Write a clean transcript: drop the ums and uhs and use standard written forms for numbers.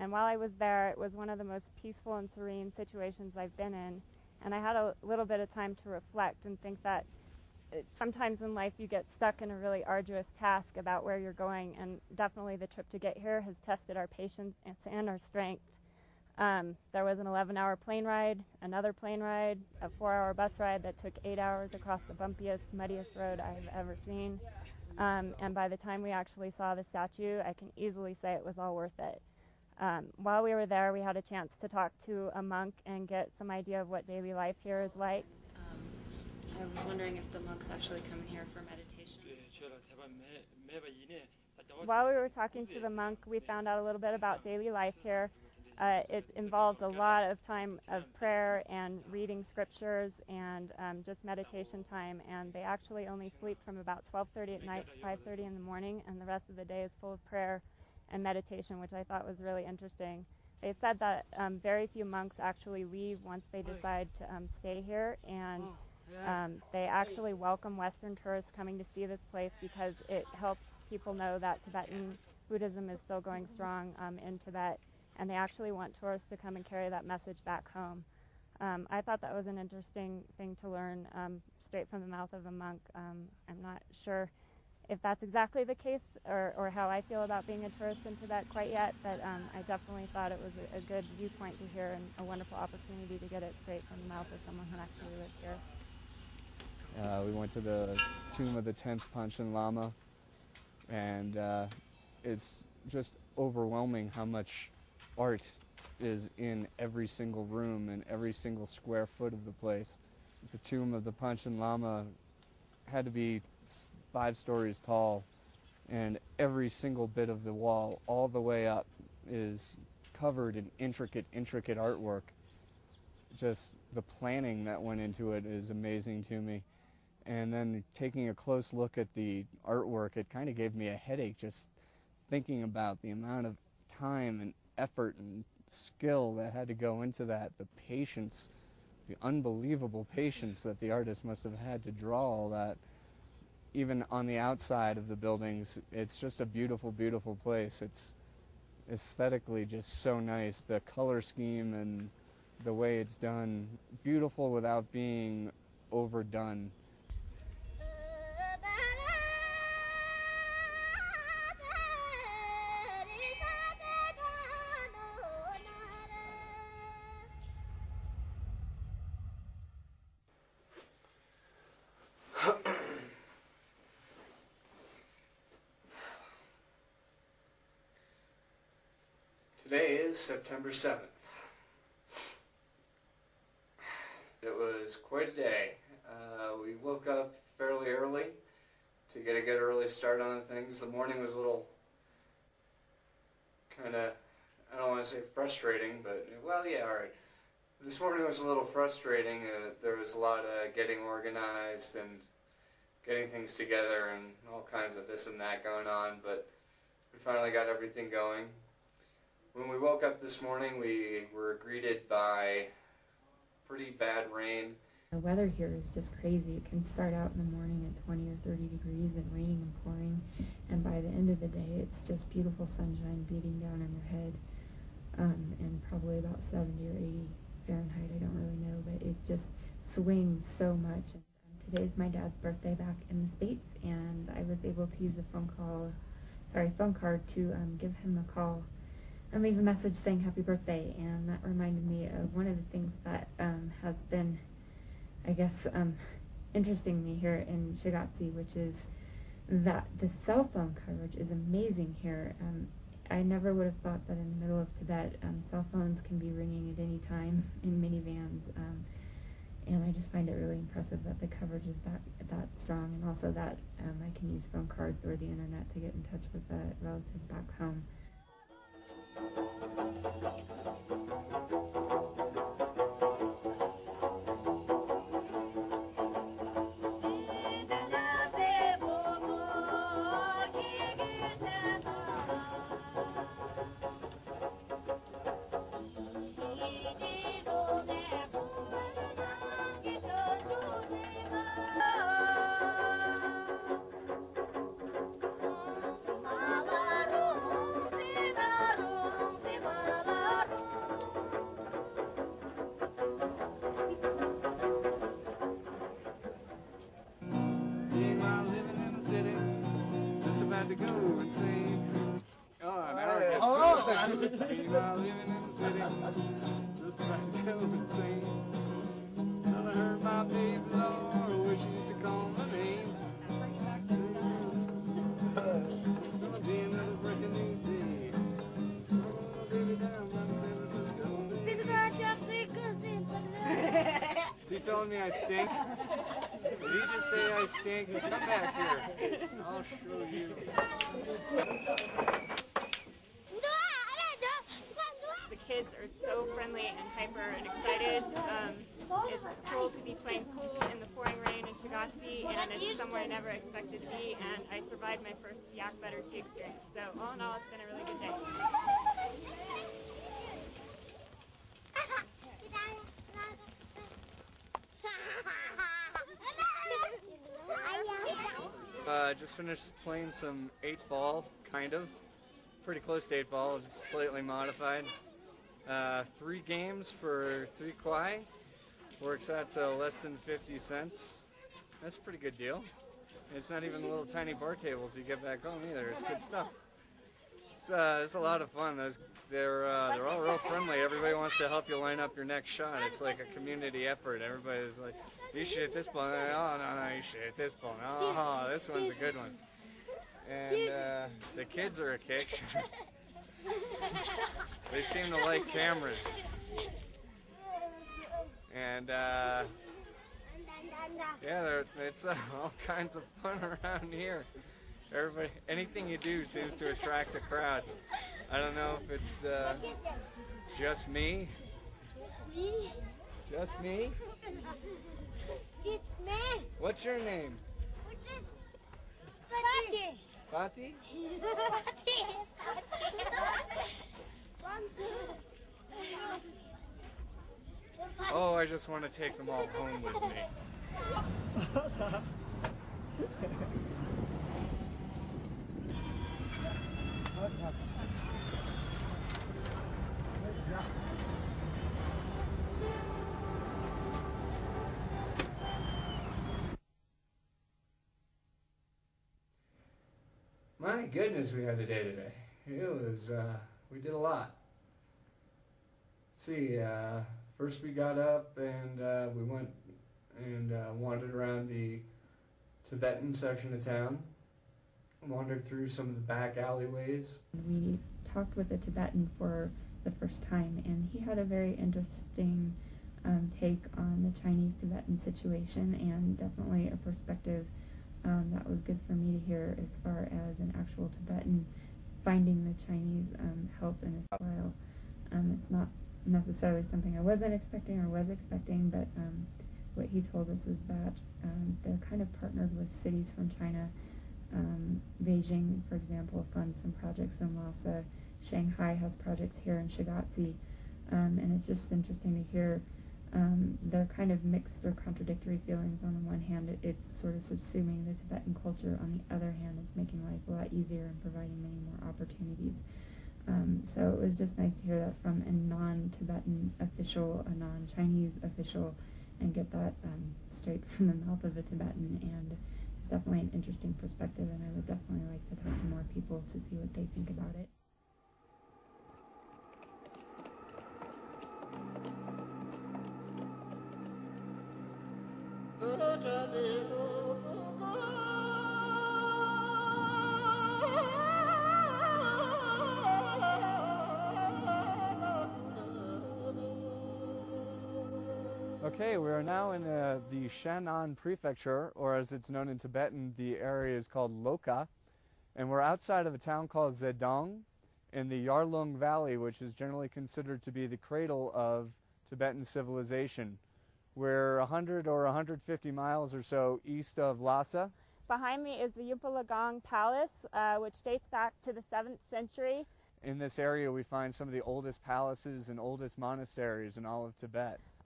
And while I was there, it was one of the most peaceful and serene situations I've been in. And I had a little bit of time to reflect and think that sometimes in life you get stuck in a really arduous task about where you're going, and definitely the trip to get here has tested our patience and our strength. There was an 11-hour plane ride, another plane ride, a 4-hour bus ride that took 8 hours across the bumpiest, muddiest road I've ever seen. And by the time we actually saw the statue, I can easily say it was all worth it. While we were there, we had a chance to talk to a monk and get some idea of what daily life here is like. I was wondering if the monks actually come here for meditation. While we were talking to the monk, we found out a little bit about daily life here. It involves a lot of time of prayer and reading scriptures and just meditation time, and they actually only sleep from about 12:30 at night to 5:30 in the morning, and the rest of the day is full of prayer and meditation, which I thought was really interesting. They said that very few monks actually leave once they decide to stay here, and they actually welcome Western tourists coming to see this place because it helps people know that Tibetan Buddhism is still going strong in Tibet, and they actually want tourists to come and carry that message back home. I thought that was an interesting thing to learn straight from the mouth of a monk. I'm not sure if that's exactly the case or how I feel about being a tourist in Tibet quite yet, but I definitely thought it was a good viewpoint to hear and a wonderful opportunity to get it straight from the mouth of someone who actually lives here. We went to the tomb of the 10th Panchen Lama, and it's just overwhelming how much art is in every single room and every single square foot of the place. The tomb of the Panchen Lama had to be 5 stories tall, and every single bit of the wall all the way up is covered in intricate artwork. Just the planning that went into it is amazing to me. And then taking a close look at the artwork, it kind of gave me a headache just thinking about the amount of time and effort and skill that had to go into that, the patience, the unbelievable patience that the artist must have had to draw all that. Even on the outside of the buildings, it's just a beautiful, beautiful place. It's aesthetically just so nice. The color scheme and the way it's done, beautiful without being overdone. Today is September 7th. It was quite a day. We woke up fairly early to get a good early start on things. The morning was a little kind of, I don't want to say frustrating, but well, yeah, alright. This morning was a little frustrating. There was a lot of getting organized and getting things together and all kinds of this and that going on, but we finally got everything going. When we woke up this morning, we were greeted by pretty bad rain. The weather here is just crazy. It can start out in the morning at 20 or 30 degrees and raining and pouring, and by the end of the day it's just beautiful sunshine beating down on your head, and probably about 70 or 80 Fahrenheit, I don't really know, but it just swings so much. Today's my dad's birthday back in the States, and I was able to use a phone card to give him a call and leave a message saying happy birthday, and that reminded me of one of the things that has been, I guess, interesting me here in Shigatse, which is that the cell phone coverage is amazing here. I never would have thought that in the middle of Tibet, cell phones can be ringing at any time in minivans, and I just find it really impressive that the coverage is that strong, and also that I can use phone cards or the internet to get in touch with relatives back home. Meanwhile, living in the city, just about to go insane. Well, I heard my baby Laura, where she used to call my name. Gonna be another brand new day. Oh, baby, down by San Francisco Bay. Is he telling me I stink? Did he just say I stink? Come back here. I'll show you. The kids are so friendly and hyper and excited. It's cool to be playing pool in the pouring rain in Shigatse, and it's somewhere I never expected to be, and I survived my first yak butter tea experience. So all in all, it's been a really good day. Just finished playing some 8-ball, kind of. Pretty close to 8-ball, just slightly modified. 3 games for 3 kwai. Works out to less than 50 cents. That's a pretty good deal. It's not even the little tiny bar tables you get back home either. It's good stuff. It's a lot of fun. They're all real friendly. Everybody wants to help you line up your next shot. It's like a community effort. Everybody's like, you should hit this ball. Oh, no, you should hit this ball. Oh, this one's a good one. And the kids are a kick. They seem to like cameras. And yeah, it's all kinds of fun around here. Everybody, anything you do seems to attract a crowd. I don't know if it's just me. Just me? What's your name? Fati? Oh, I just want to take them all home with me. My goodness, we had a day today. It was, we did a lot. Let's see, first we got up and we went and wandered around the Tibetan section of town. Wandered through some of the back alleyways. We talked with a Tibetan for the first time, and he had a very interesting take on the Chinese-Tibetan situation, and definitely a perspective that was good for me to hear as far as an actual Tibetan finding the Chinese help in his while. It's not necessarily something I wasn't expecting or was expecting, but what he told us was that they're kind of partnered with cities from China. Beijing, for example, funds some projects in Lhasa. Shanghai has projects here in Shigatse, and it's just interesting to hear their kind of mixed or contradictory feelings. On the one hand, it's sort of subsuming the Tibetan culture. On the other hand, it's making life a lot easier and providing many more opportunities. So it was just nice to hear that from a non-Tibetan official, a non-Chinese official, and get that straight from the mouth of a Tibetan. And it's definitely an interesting perspective, and I would definitely like to talk to more people to see what they think about it. Okay, we are now in the Shannan prefecture, or as it's known in Tibetan, the area is called Loka, and we're outside of a town called Zedong in the Yarlung Valley, which is generally considered to be the cradle of Tibetan civilization. We're 100 or 150 miles or so east of Lhasa. Behind me is the Yupalagang Palace, which dates back to the 7th century. In this area we find some of the oldest palaces and oldest monasteries in all of Tibet.